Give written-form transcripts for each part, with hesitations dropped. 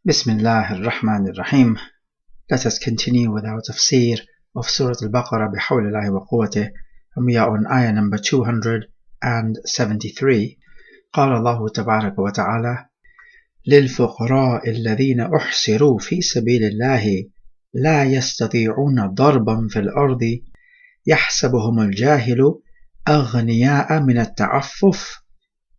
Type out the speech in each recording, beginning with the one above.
Bismillah ar-Rahman ar-Rahim. Let us continue with our tafsir of Surah Al-Baqarah bihawlillahi wa quwwatih, and we are on ayah number 273. قال الله تبارك وتعالى للفقراء الذين أحصروا في سبيل الله لا يستطيعون ضربا في الأرض يحسبهم الجاهل أغنياء من التعفف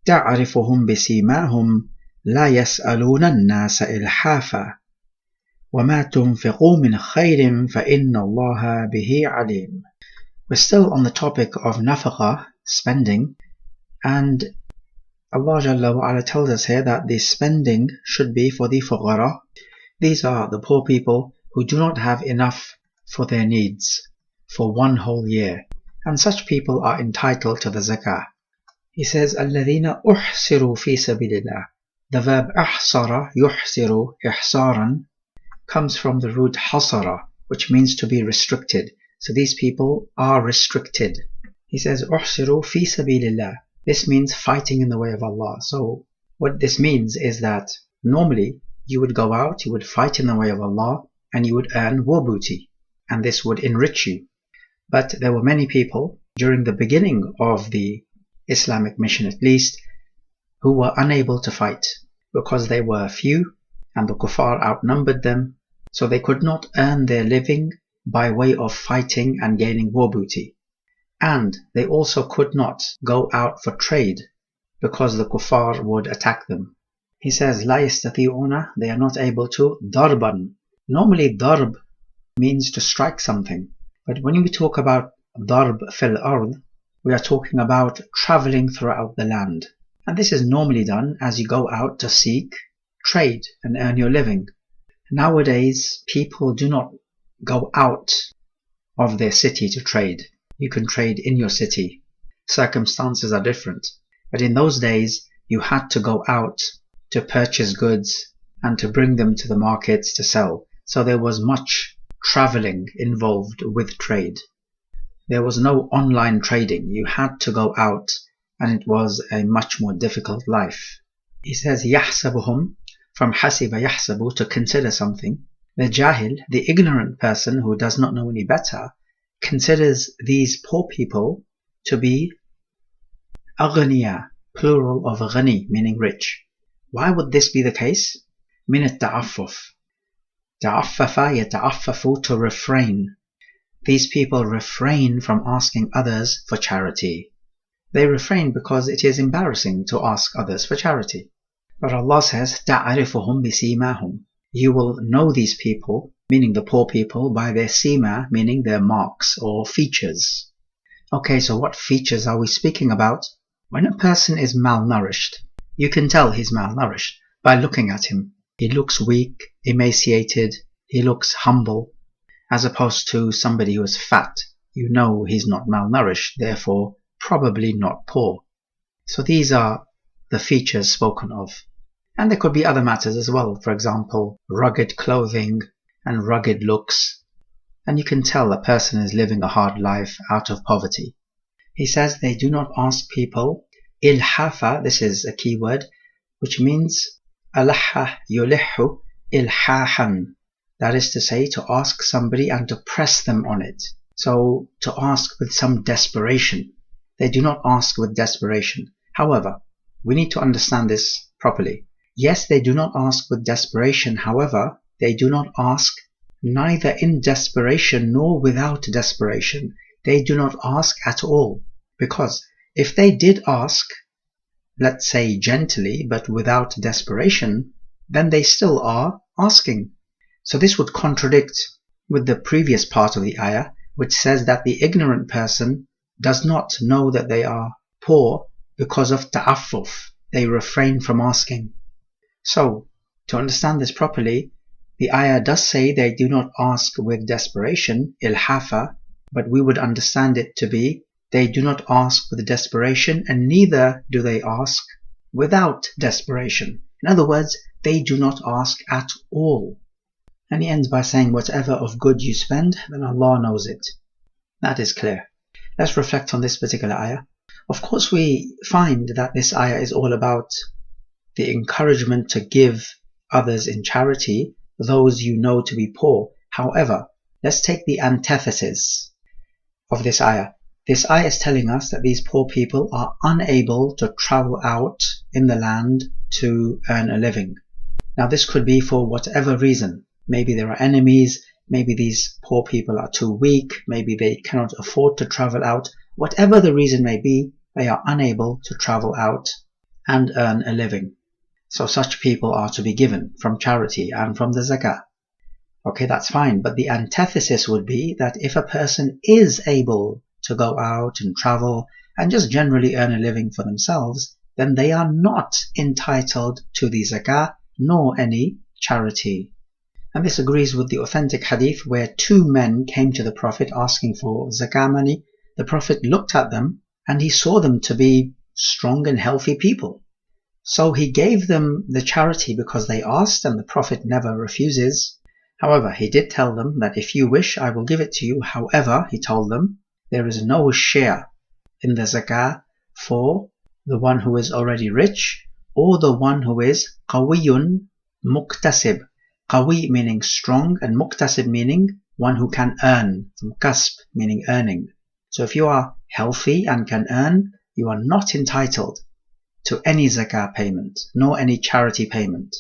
تعرفهم بسيماهم لا يسألون الناس إلحافا وما تنفقوا من خير فإن الله به عليم. We're still on the topic of nafaqah, spending, and Allah Jalla wa Ala tells us here that the spending should be for the fuqara. These are the poor people who do not have enough for their needs for one whole year, and such people are entitled to the zakah. He says الذين أحصروا في سبيل الله. The verb أحصر يحصر إحصارا comes from the root حصر, which means to be restricted. So these people are restricted. He says أحصروا في سبيل الله. This means fighting in the way of Allah. So what this means is that normally you would go out, you would fight in the way of Allah, and you would earn war booty, and this would enrich you. But there were many people during the beginning of the Islamic mission at least who were unable to fight because they were few and the kuffar outnumbered them, so they could not earn their living by way of fighting and gaining war booty. And they also could not go out for trade because the kuffar would attack them. He says لا يستطيعون, they are not able to. ضربا, normally ضرب means to strike something, but when we talk about ضرب في الأرض, we are talking about traveling throughout the land. And this is normally done as you go out to seek trade and earn your living. Nowadays, people do not go out of their city to trade. You can trade in your city. Circumstances are different. But in those days, you had to go out to purchase goods and to bring them to the markets to sell. So there was much traveling involved with trade. There was no online trading. You had to go out, and it was a much more difficult life. He says يحسبهم, from hasiba yahsabu, to consider something. The jahil, the ignorant person who does not know any better, considers these poor people to be aghniya, plural of ghani, meaning rich. Why would this be the case? من التعفف. تعفف يتعفف, to refrain. These people refrain from asking others for charity. They refrain because it is embarrassing to ask others for charity. But Allah says, تَعْرِفُهُمْ بِسِيمَاهُمْ. You will know these people, meaning the poor people, by their sima, meaning their marks or features. Okay, so what features are we speaking about? When a person is malnourished, you can tell he's malnourished by looking at him. He looks weak, emaciated, he looks humble. As opposed to somebody who is fat, you know he's not malnourished, therefore probably not poor. So these are the features spoken of. And there could be other matters as well, for example, rugged clothing and rugged looks. And you can tell a person is living a hard life out of poverty. He says they do not ask people ilhafa, this is a key word, which means alaha yulihu ilhahan. That is to say, to ask somebody and to press them on it. So, to ask with some desperation. They do not ask with desperation. However, we need to understand this properly. Yes, they do not ask with desperation. However, they do not ask neither in desperation nor without desperation. They do not ask at all. Because if they did ask, let's say gently, but without desperation, then they still are asking. So this would contradict with the previous part of the ayah, which says that the ignorant person does not know that they are poor because of ta'affuf. They refrain from asking. So, to understand this properly, the ayah does say they do not ask with desperation, ilhafa, but we would understand it to be they do not ask with desperation, and neither do they ask without desperation. In other words, they do not ask at all. And he ends by saying, whatever of good you spend, then Allah knows it. That is clear. Let's reflect on this particular ayah. Of course, we find that this ayah is all about the encouragement to give others in charity, those you know to be poor. However, let's take the antithesis of this ayah. This ayah is telling us that these poor people are unable to travel out in the land to earn a living. Now this could be for whatever reason. Maybe there are enemies, maybe these poor people are too weak, maybe they cannot afford to travel out. Whatever the reason may be, they are unable to travel out and earn a living. So such people are to be given from charity and from the zakah. Okay, that's fine, but the antithesis would be that if a person is able to go out and travel and just generally earn a living for themselves, then they are not entitled to the zakah nor any charity. And this agrees with the authentic hadith where two men came to the Prophet asking for zakah money. The Prophet looked at them and he saw them to be strong and healthy people. So he gave them the charity because they asked, and the Prophet never refuses. However, he did tell them that if you wish, I will give it to you. However, he told them, there is no share in the zakah for the one who is already rich or the one who is qawiyun muktasib. Qawi meaning strong and muktasib meaning one who can earn, from kasb meaning earning. So if you are healthy and can earn, you are not entitled to any zakah payment, nor any charity payment.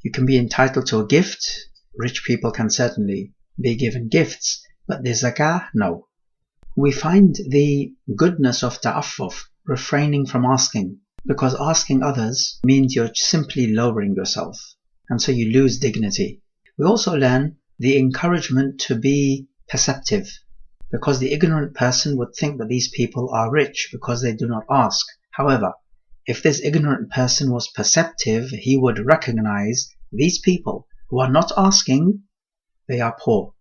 You can be entitled to a gift. Rich people can certainly be given gifts, but the zakah, no. We find the goodness of ta'affuf, refraining from asking, because asking others means you're simply lowering yourself, and so you lose dignity. We also learn the encouragement to be perceptive, because the ignorant person would think that these people are rich because they do not ask. However, if this ignorant person was perceptive, he would recognize these people who are not asking, they are poor,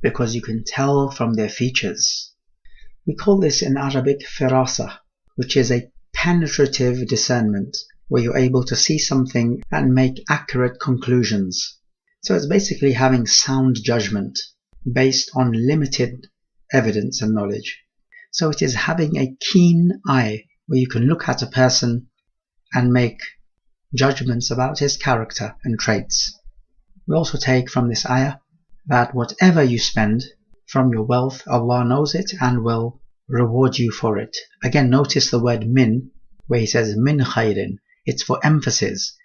because you can tell from their features. We call this in Arabic firasa, which is a penetrative discernment, where you're able to see something and make accurate conclusions. So it's basically having sound judgment based on limited evidence and knowledge. So it is having a keen eye where you can look at a person and make judgments about his character and traits. We also take from this ayah that whatever you spend from your wealth, Allah knows it and will reward you for it. Again, notice the word min, where he says min khairin. It's for emphasis.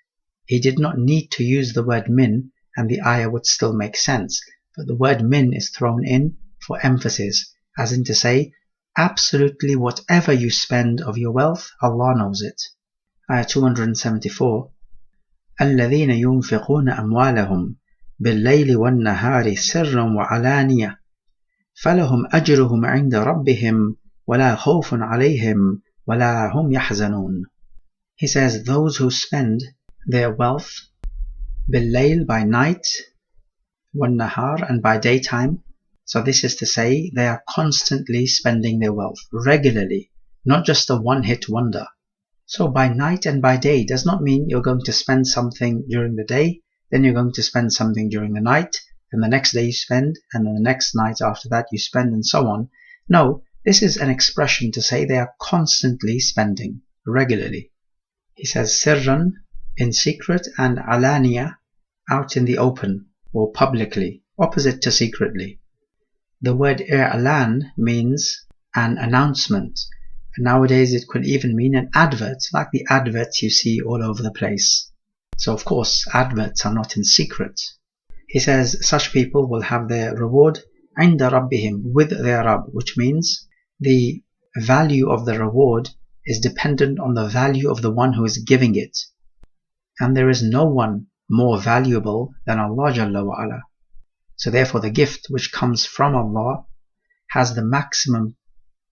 He did not need to use the word min and the ayah would still make sense. But the word min is thrown in for emphasis, as in to say, absolutely whatever you spend of your wealth, Allah knows it. Ayah 274. الذين ينفقون أموالهم بالليل والنهار سرا وعلانية فلهم أجرهم عند ربهم ولا خوف عليهم ولا هم يحزنون. He says, those who spend their wealth بالليل by night, والنهار and by daytime. So this is to say they are constantly spending their wealth, regularly, not just a one-hit wonder. So by night and by day does not mean you're going to spend something during the day, then you're going to spend something during the night, and the next day you spend, and then the next night after that you spend, and so on. No, this is an expression to say they are constantly spending, regularly. He says sirran, in secret, and alaniya, out in the open, or publicly, opposite to secretly. The word i'lan means an announcement. Nowadays it could even mean an advert, like the adverts you see all over the place. So of course adverts are not in secret. He says such people will have their reward عند ربهم, with their Rabb, which means the value of the reward is dependent on the value of the one who is giving it. And there is no one more valuable than Allah Jalla wa Ala. So therefore the gift which comes from Allah has the maximum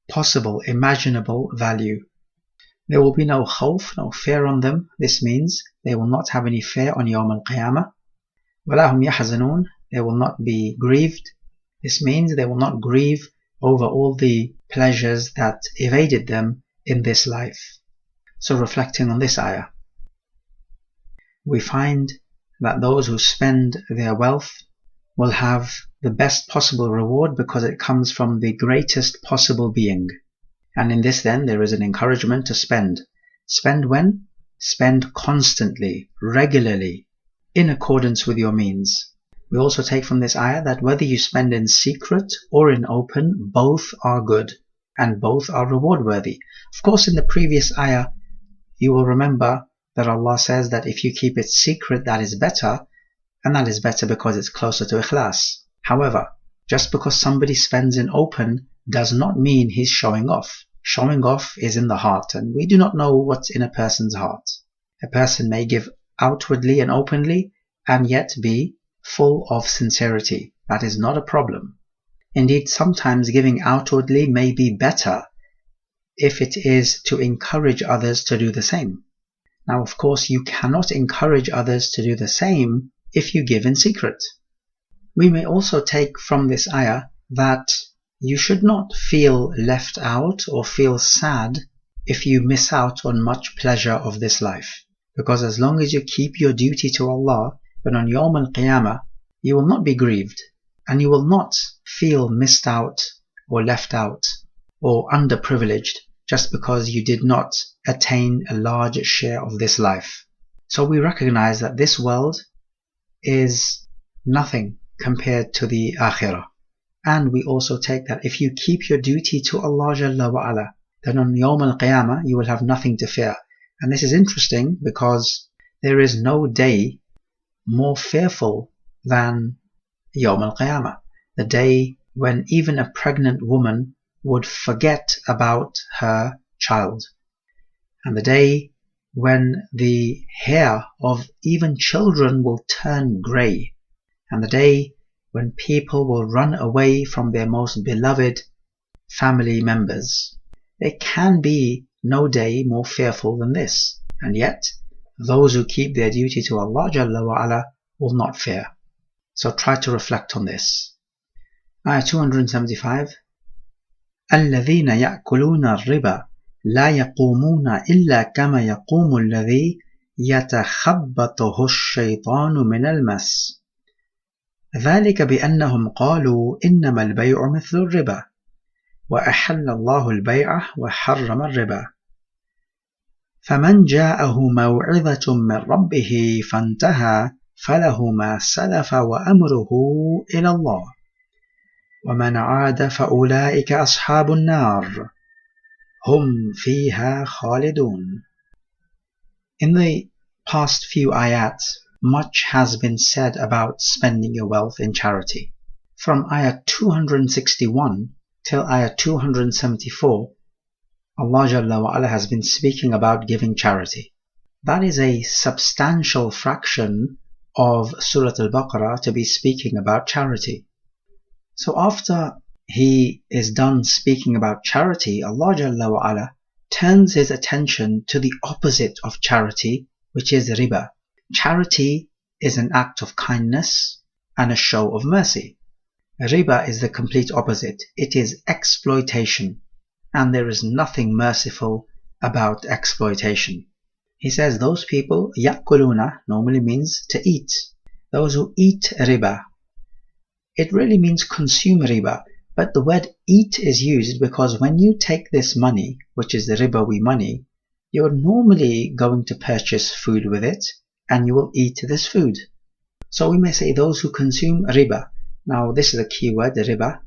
possible, imaginable value. There will be no khawf, no fear on them. This means they will not have any fear on Yawm al-Qiyamah. وَلَا هُمْ يَحْزَنُونَ, they will not be grieved. This means they will not grieve over all the pleasures that evaded them in this life. So reflecting on this ayah, we find that those who spend their wealth will have the best possible reward because it comes from the greatest possible being. And in this then there is an encouragement to spend. Spend when? Spend constantly, regularly. in accordance with your means. We also take from this ayah that whether you spend in secret or in open, both are good and both are reward worthy. Of course, in the previous ayah, you will remember that Allah says that if you keep it secret, that is better, and that is better because it's closer to ikhlas. However, just because somebody spends in open does not mean he's showing off. Showing off is in the heart, and we do not know what's in a person's heart. A person may give outwardly and openly and yet be full of sincerity. That is not a problem. Indeed, sometimes giving outwardly may be better if it is to encourage others to do the same. Now, of course, you cannot encourage others to do the same if you give in secret. We may also take from this ayah that you should not feel left out or feel sad if you miss out on much pleasure of this life. Because as long as you keep your duty to Allah, then on Yawm al-Qiyamah, you will not be grieved, and you will not feel missed out or left out or underprivileged just because you did not attain a large share of this life. So we recognize that this world is nothing compared to the Akhirah. And we also take that if you keep your duty to Allah Jalla wa Ala, then on Yawm al-Qiyamah you will have nothing to fear. And this is interesting because there is no day more fearful than Yawm al-Qiyamah, the day when even a pregnant woman would forget about her child, and the day when the hair of even children will turn grey, and the day when people will run away from their most beloved family members. There can be no day more fearful than this, and yet those who keep their duty to Allah Jalla wa Ala will not fear. So try to reflect on this. Ayah 275. الذين يأكلون الربا لا يقومون إلا كما يقوم الذي يتخبطه الشيطان من المس ذلك بأنهم قالوا إنما البيع مثل الربا وأحل الله البيع وحرم الربا فمن جاءه موعظة من ربه فانتهى فله ما سلف وأمره إلى الله ومن عاد فأولئك أصحاب النار هم فيها خالدون. In the past few ayats, much has been said about spending your wealth in charity. From ayah 261 till ayah 274, Allah Jalla wa Ala has been speaking about giving charity. That is a substantial fraction of Surah Al-Baqarah to be speaking about charity. So after he is done speaking about charity, Allah Jalla wa Ala turns his attention to the opposite of charity, which is riba. Charity is an act of kindness and a show of mercy. Riba is the complete opposite. It is exploitation, and there is nothing merciful about exploitation. He says those people, ya'kuluna, normally means to eat. Those who eat riba. It really means consume riba, but the word eat is used because when you take this money, which is the ribawi money, you're normally going to purchase food with it, and you will eat this food. So we may say those who consume riba. Now this is a key word, riba,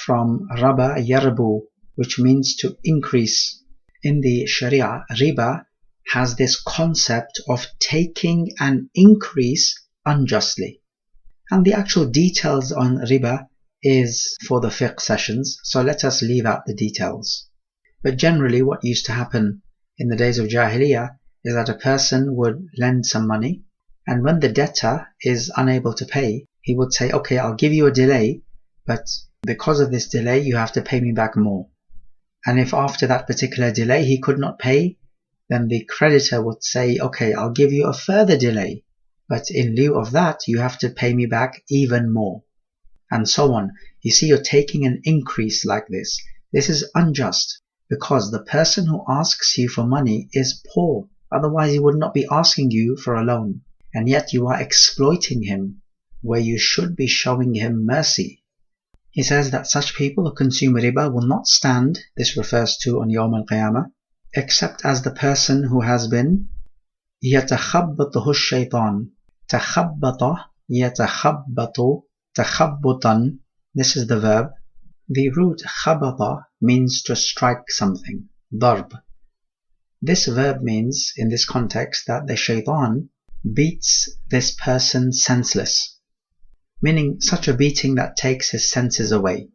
from raba yarbu, which means to increase. In the Sharia, riba has this concept of taking an increase unjustly. And the actual details on riba is for the fiqh sessions, so let us leave out the details. But generally what used to happen in the days of Jahiliyyah is that a person would lend some money, and when the debtor is unable to pay, he would say, okay, I'll give you a delay, but because of this delay you have to pay me back more. And if after that particular delay he could not pay, then the creditor would say, okay, I'll give you a further delay, but in lieu of that you have to pay me back even more. And so on. You see, you're taking an increase like this. This is unjust, because the person who asks you for money is poor. Otherwise he would not be asking you for a loan. And yet you are exploiting him, where you should be showing him mercy. He says that such people who consume riba will not stand, this refers to on Yawm al-Qiyamah, except as the person who has been يَتَخَبَّطُهُ الشَّيْطَانِ, تخبط يتخبط تخبطا. This is the verb. The root خبط means to strike something, ضرب. This verb means, in this context, that the shaitan beats this person senseless, meaning such a beating that takes his senses away.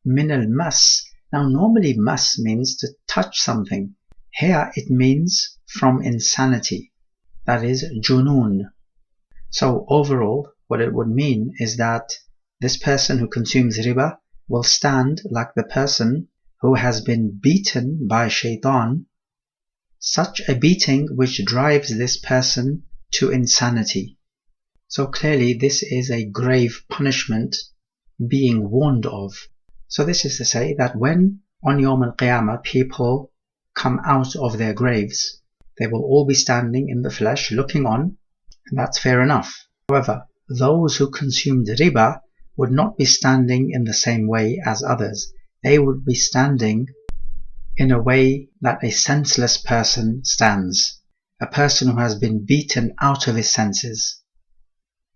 من المس. Now normally mas means to touch something. Here it means from insanity, that is junun. So overall, what it would mean is that this person who consumes riba will stand like the person who has been beaten by shaitan, such a beating which drives this person to insanity. So clearly this is a grave punishment being warned of. So this is to say that when on Yawm al-Qiyamah people come out of their graves, they will all be standing in the flesh looking on, and that's fair enough. However, those who consumed riba would not be standing in the same way as others. They would be standing in a way that a senseless person stands, a person who has been beaten out of his senses.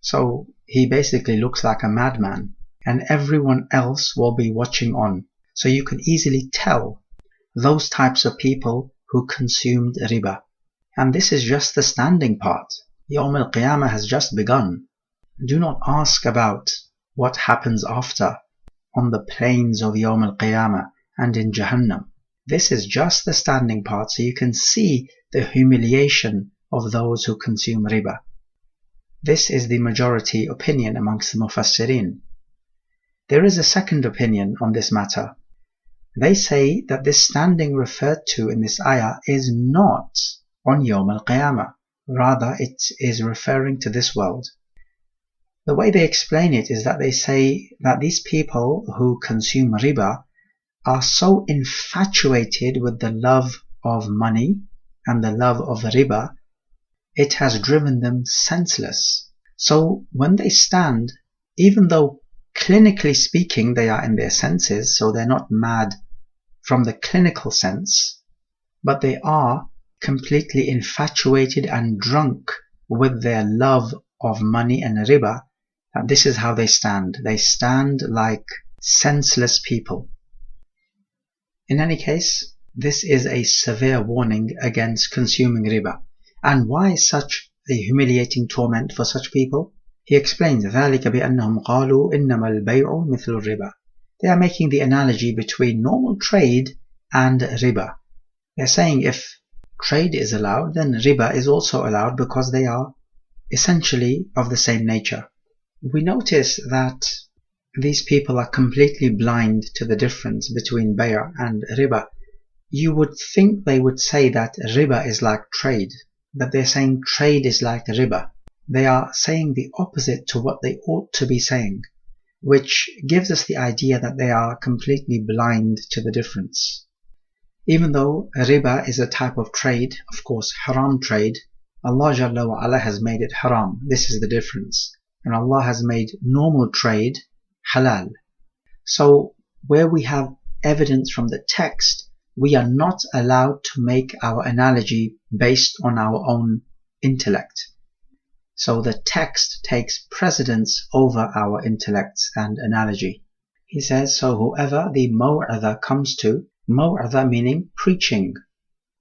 So he basically looks like a madman, and everyone else will be watching on. So you can easily tell those types of people who consumed riba. And this is just the standing part. Yawm al-Qiyamah has just begun. Do not ask about what happens after on the plains of Yawm al-Qiyamah and in Jahannam. This is just the standing part, so you can see the humiliation of those who consume riba. This is the majority opinion amongst the Mufassirin. There is a second opinion on this matter. They say that this standing referred to in this ayah is not on Yawm al-Qiyamah. Rather, it is referring to this world. The way they explain it is that they say that these people who consume riba are so infatuated with the love of money and the love of riba, it has driven them senseless. So when they stand, even though clinically speaking they are in their senses, so they're not mad from the clinical sense, but they are completely infatuated and drunk with their love of money and riba, and this is how they stand. They stand like senseless people. In any case, this is a severe warning against consuming riba. And why such a humiliating torment for such people? He explains, ذَلِكَ بِأَنَّهُمْ قَالُوا إِنَّمَا الْبَيْعُ مِثْلُ الرِّبَى. They are making the analogy between normal trade and riba. They're saying if trade is allowed, then riba is also allowed because they are essentially of the same nature. We notice that these people are completely blind to the difference between bay' and riba. You would think they would say that riba is like trade, but they're saying trade is like riba. They are saying the opposite to what they ought to be saying, which gives us the idea that they are completely blind to the difference. Even though riba is a type of trade, of course haram trade, Allah Jalla wa Ala has made it haram. This is the difference. And Allah has made normal trade halal. So where we have evidence from the text, we are not allowed to make our analogy based on our own intellect. So the text takes precedence over our intellects and analogy. He says, so whoever the maw'adha comes to, maw'adha meaning preaching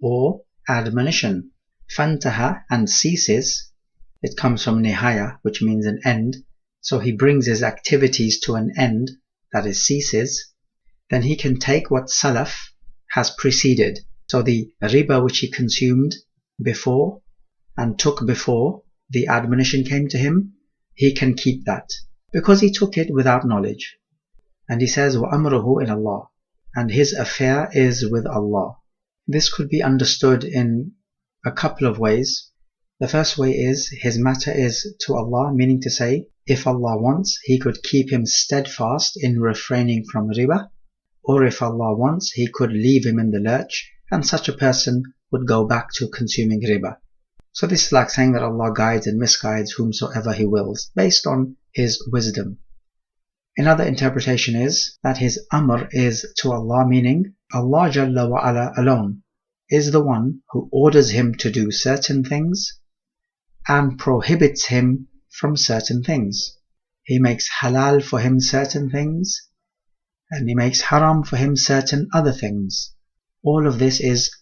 or admonition, fantaha and ceases, it comes from nihaya, which means an end, so he brings his activities to an end, that is ceases, then he can take what salaf has preceded. So the riba which he consumed before and took before the admonition came to him, he can keep that because he took it without knowledge. And he says, وَأَمْرُهُ إِلَى اللَّهِ, and his affair is with Allah. This could be understood in a couple of ways. The first way is his matter is to Allah, meaning to say, if Allah wants, He could keep him steadfast in refraining from riba, or if Allah wants, He could leave him in the lurch, and such a person would go back to consuming riba. So this is like saying that Allah guides and misguides whomsoever He wills, based on His wisdom. Another interpretation is that his amr is to Allah, meaning Allah Jalla wa Ala alone is the one who orders him to do certain things, and prohibits him from certain things. He makes halal for him certain things, and he makes haram for him certain other things. All of this is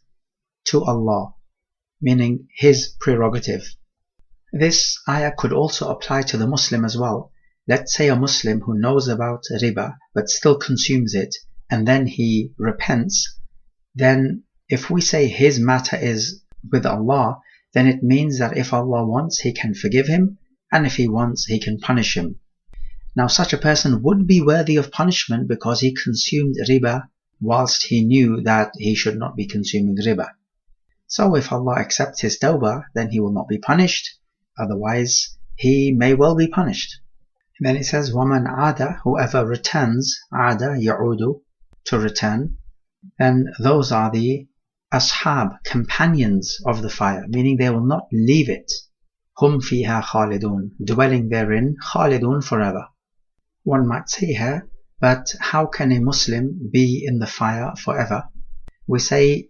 to Allah, meaning His prerogative. This ayah could also apply to the Muslim as well. Let's say a Muslim who knows about riba but still consumes it, and then he repents, then if we say his matter is with Allah, then it means that if Allah wants, He can forgive him, and if He wants, He can punish him. Now such a person would be worthy of punishment because he consumed riba whilst he knew that he should not be consuming riba. So if Allah accepts his tawbah, then he will not be punished, otherwise he may well be punished. And then it says, وَمَنْ عَادَ, whoever returns, عَادَ يَعُودُ, to return, then those are the ashab, companions of the fire, meaning they will not leave it. هُمْ فِيهَا خَالِدُونَ, dwelling therein, خَالِدُونَ, forever. One might say here, but how can a Muslim be in the fire forever? We say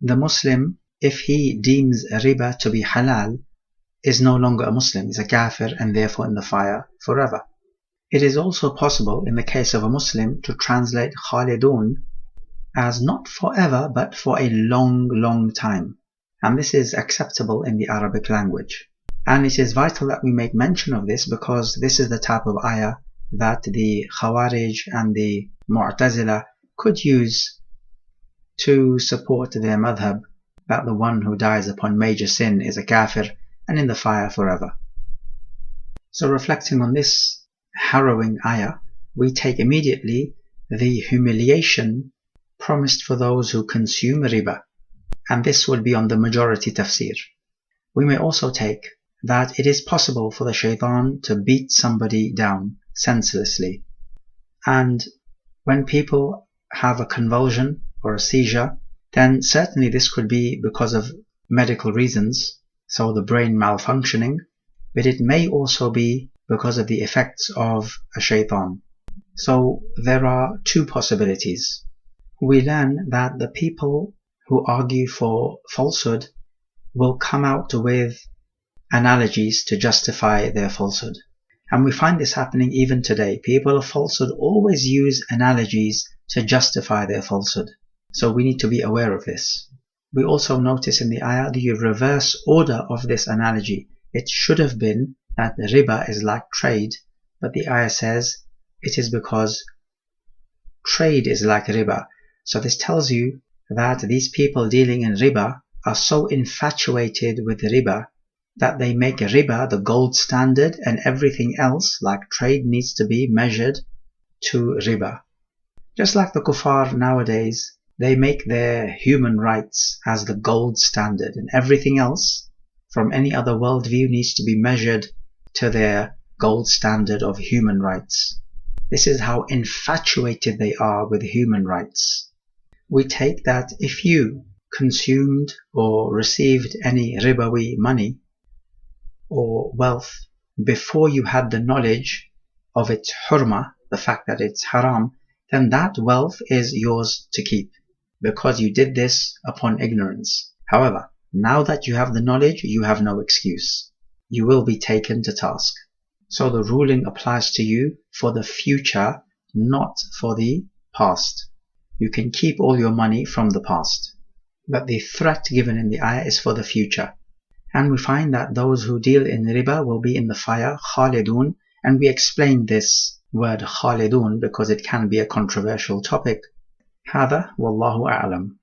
the Muslim, if he deems riba to be halal, is no longer a Muslim, is a kafir, and therefore in the fire forever. It is also possible in the case of a Muslim to translate khalidun as not forever but for a long time, and this is acceptable in the Arabic language. And it is vital that we make mention of this because this is the type of ayah that the Khawarij and the Mu'tazila could use to support their madhab that the one who dies upon major sin is a kafir and in the fire forever. So reflecting on this harrowing ayah, we take immediately the humiliation promised for those who consume riba, and this would be on the majority tafsir. We may also take that it is possible for the shaitan to beat somebody down senselessly, and when people have a convulsion or a seizure, then certainly this could be because of medical reasons, so the brain malfunctioning, but it may also be because of the effects of a shaitan. So there are two possibilities. We learn that the people who argue for falsehood will come out with analogies to justify their falsehood. And we find this happening even today. People of falsehood always use analogies to justify their falsehood. So we need to be aware of this. We also notice in the ayah the reverse order of this analogy. It should have been that riba is like trade, but the ayah says it is because trade is like riba. So this tells you that these people dealing in riba are so infatuated with riba that they make riba the gold standard, and everything else like trade needs to be measured to riba. Just like the kuffar nowadays, they make their human rights as the gold standard, and everything else from any other worldview needs to be measured to their gold standard of human rights. This is how infatuated they are with human rights. We take that if you consumed or received any ribawi money or wealth before you had the knowledge of its hurma, the fact that it's haram, then that wealth is yours to keep, because you did this upon ignorance. However, now that you have the knowledge, you have no excuse. You will be taken to task. So the ruling applies to you for the future, not for the past. You can keep all your money from the past, but the threat given in the ayah is for the future. And we find that those who deal in riba will be in the fire, khalidun, and we explained this word khalidun because it can be a controversial topic. هذا والله أعلم.